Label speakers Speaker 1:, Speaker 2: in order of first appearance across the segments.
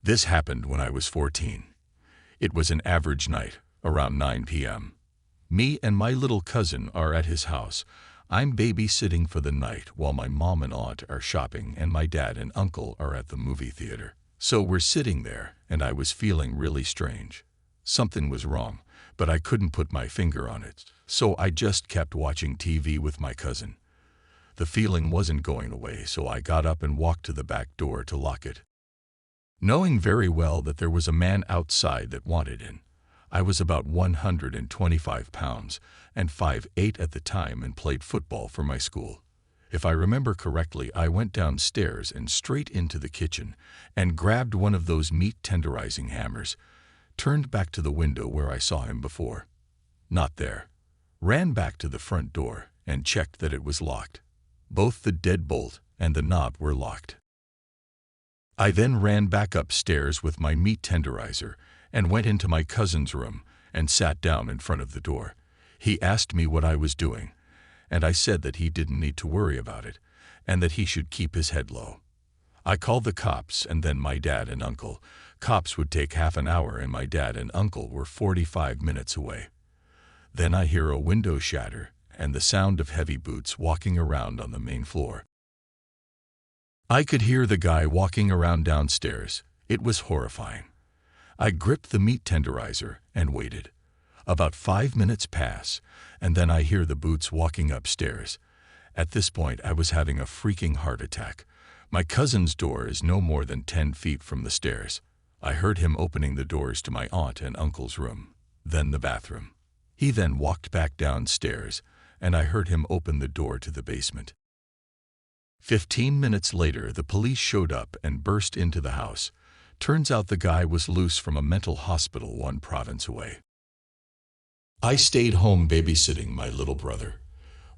Speaker 1: This happened when I was 14. It was an average night, around 9 p.m. Me and my little cousin are at his house. I'm babysitting for the night while my mom and aunt are shopping and my dad and uncle are at the movie theater. So we're sitting there, and I was feeling really strange. Something was wrong, but I couldn't put my finger on it, so I just kept watching TV with my cousin. The feeling wasn't going away, so I got up and walked to the back door to lock it. Knowing very well that there was a man outside that wanted in. I was about 125 pounds and 5'8" at the time and played football for my school. If I remember correctly, I went downstairs and straight into the kitchen and grabbed one of those meat tenderizing hammers, turned back to the window where I saw him before. Not there. Ran back to the front door and checked that it was locked. Both the deadbolt and the knob were locked. I then ran back upstairs with my meat tenderizer and went into my cousin's room and sat down in front of the door. He asked me what I was doing, and I said that he didn't need to worry about it and that he should keep his head low. I called the cops and then my dad and uncle. Cops would take half an hour and my dad and uncle were 45 minutes away. Then I hear a window shatter and the sound of heavy boots walking around on the main floor. I could hear the guy walking around downstairs. It was horrifying. I gripped the meat tenderizer and waited. About 5 minutes pass, and then I hear the boots walking upstairs. At this point, I was having a freaking heart attack. My cousin's door is no more than 10 feet from the stairs. I heard him opening the doors to my aunt and uncle's room, then the bathroom. He then walked back downstairs, and I heard him open the door to the basement. 15 minutes later, the police showed up and burst into the house. Turns out the guy was loose from a mental hospital 1 province away. I stayed home babysitting my little brother.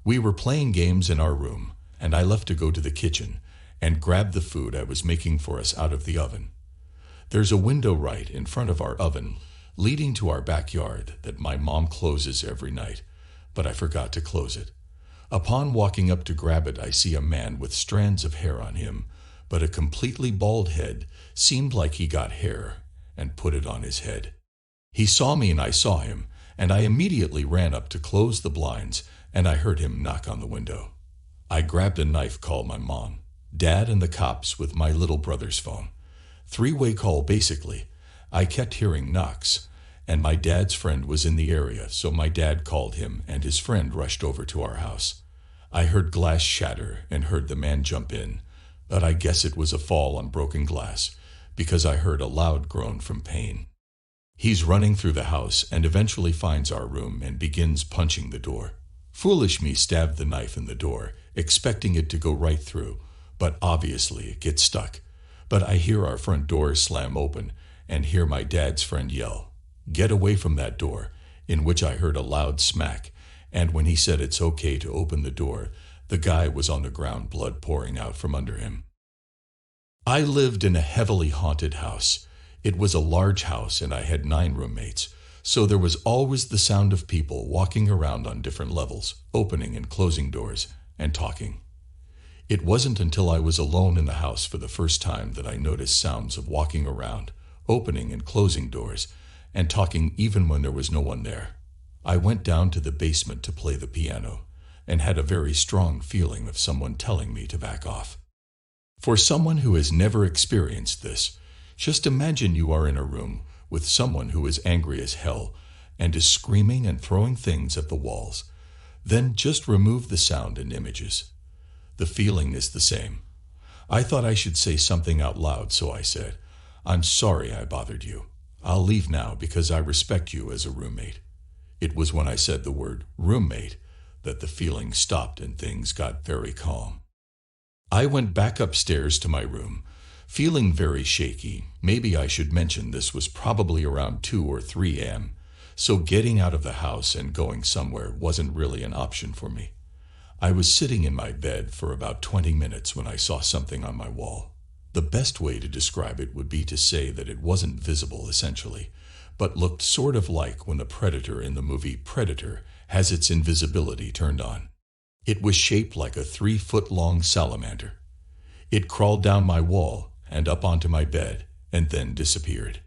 Speaker 1: We were playing games in our room, and I left to go to the kitchen and grab the food I was making for us out of the oven. There's a window right in front of our oven leading to our backyard that my mom closes every night, but I forgot to close it. Upon walking up to grab it, I see a man with strands of hair on him, but a completely bald head. Seemed like he got hair and put it on his head. He saw me and I saw him, and I immediately ran up to close the blinds, and I heard him knock on the window. I grabbed a knife, called my mom, dad, and the cops with my little brother's phone. 3-way call basically. I kept hearing knocks, and my dad's friend was in the area, so my dad called him and his friend rushed over to our house. I heard glass shatter and heard the man jump in, but I guess it was a fall on broken glass because I heard a loud groan from pain. He's running through the house and eventually finds our room and begins punching the door. Foolish me stabbed the knife in the door, expecting it to go right through, but obviously it gets stuck. But I hear our front door slam open and hear my dad's friend yell, "Get away from that door," in which I heard a loud smack, and when he said it's okay to open the door, the guy was on the ground, blood pouring out from under him. I lived in a heavily haunted house. It was a large house and I had 9 roommates, so there was always the sound of people walking around on different levels, opening and closing doors, and talking. It wasn't until I was alone in the house for the first time that I noticed sounds of walking around, opening and closing doors, and talking even when there was no one there. I went down to the basement to play the piano, and had a very strong feeling of someone telling me to back off. For someone who has never experienced this, just imagine you are in a room with someone who is angry as hell and is screaming and throwing things at the walls. Then just remove the sound and images. The feeling is the same. I thought I should say something out loud, so I said, "I'm sorry I bothered you. I'll leave now because I respect you as a roommate." It was when I said the word roommate that the feeling stopped and things got very calm. I went back upstairs to my room, feeling very shaky. Maybe I should mention this was probably around 2 or 3 a.m., so getting out of the house and going somewhere wasn't really an option for me. I was sitting in my bed for about 20 minutes when I saw something on my wall. The best way to describe it would be to say that it wasn't visible essentially, but looked sort of like when the predator in the movie Predator has its invisibility turned on. It was shaped like a 3-foot-long salamander. It crawled down my wall and up onto my bed and then disappeared.